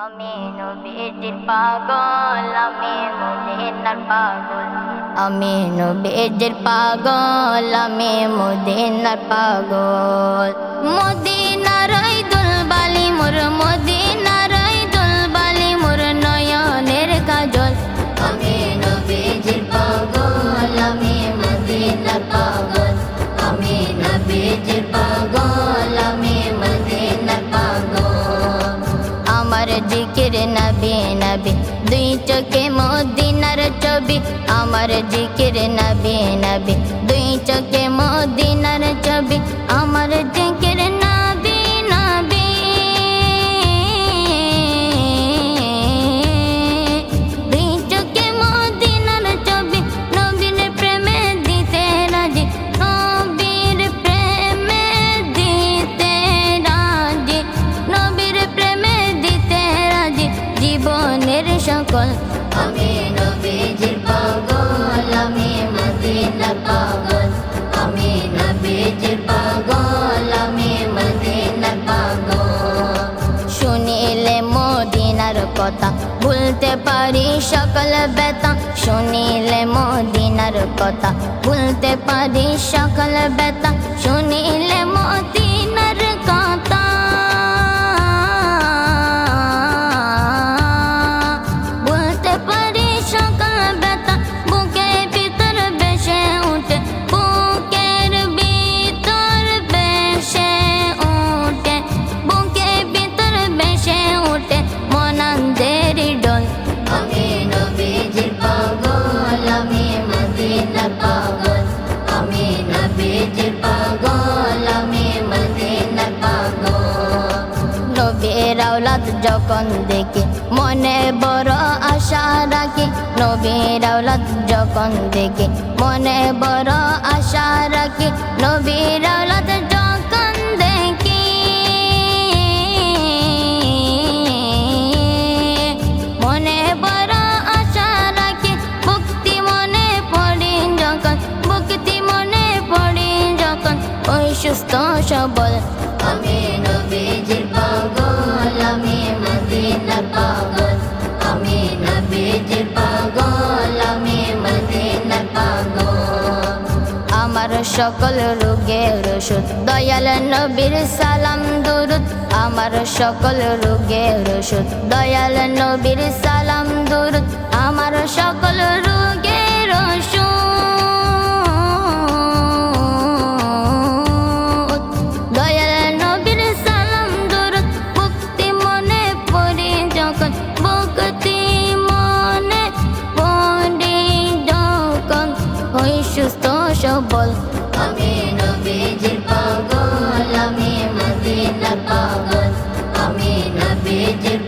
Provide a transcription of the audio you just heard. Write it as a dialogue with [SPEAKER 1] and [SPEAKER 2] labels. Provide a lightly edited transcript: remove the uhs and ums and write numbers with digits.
[SPEAKER 1] আমি নবীজির পাগল, আমি মদিনার পাগল। আমি নবীজির পাগল, আমি মদিনার পাগল। মদিনার ওই দুলবালি মোর, মদিনার ওই দুলবালি মোর নয়নের কাজল। আমি নবীজির পাগল, আমি মদিনার পাগল। আমি নবীজির পাগল, আমি মদিনার পাগল। আমার জিকির নবী নবী, দুই চোখে মদিনার ছবি। আমার জিকির নবী নবী, দুই চোখে মদিনার ছবি। আমার জিকির নবী নবী, দুই চোখে মদিনার ছবি। নবীর প্রেমে দিতে রাজি, নবীর প্রেমে দিতে রাজি, নবীর প্রেমে দিতে রাজি জীবনের সকল। আমি নবীজির পাগল, আমি মদিনার পাগল। আমি নবীজির পাগল, আমি মদিনার পাগল। শুনিলে মদিনার কথা ভুলতে পারি সকল ব্যথা। শুনিলে মদিনার কথা ভুলতে পারি সকল ব্যথা। শুনিলে মদিনার কথা ভুলতে পারি সকল ব্যথা। বুকের ভিতর বেশে উঠে, বুকের ভিতর বেশে উঠে, বুকের ভিতর বেশে উঠে মনান্দের ডোল। আমি নবীজির পাগল, আমি মদিনার পাগল। আমি নবীজির পাগল, আমি মদিনার পাগল। নবীর আওলাদ যখন দেখি মনে বড় আশা রাখি। নবীর আওলাদ যখন দেখি মনে বড় আশা রাখি। নবীর আওলাদ যখন দেখি মনে বড় আশা রাখি। ভক্তি মনে পড়ি যখন, ভক্তি মনে পড়ি যখন ওই সুস্থ সবল। আমি নবীজির পাগল, আমি মদিনার পাগল। আমি নবীজির পাগল, আমি মদিনার পাগল। আমার সকল রোগের ওষুধ দয়াল নবীর সালাম দুরুদ। আমার সকল রোগের ওষুধ দয়াল নবীর সালাম দুরুদ। আমার সকল রোগের ওষুধ দয়াল নবীর সালাম দুরুদ। ভক্তি মনে পড়ি যখন, ভক্তি মনে পড়ি যখন ওই সুস্থ সবল। আমি নবীজির পাগল, আমি মদিনার পাগল। আমি নবীজির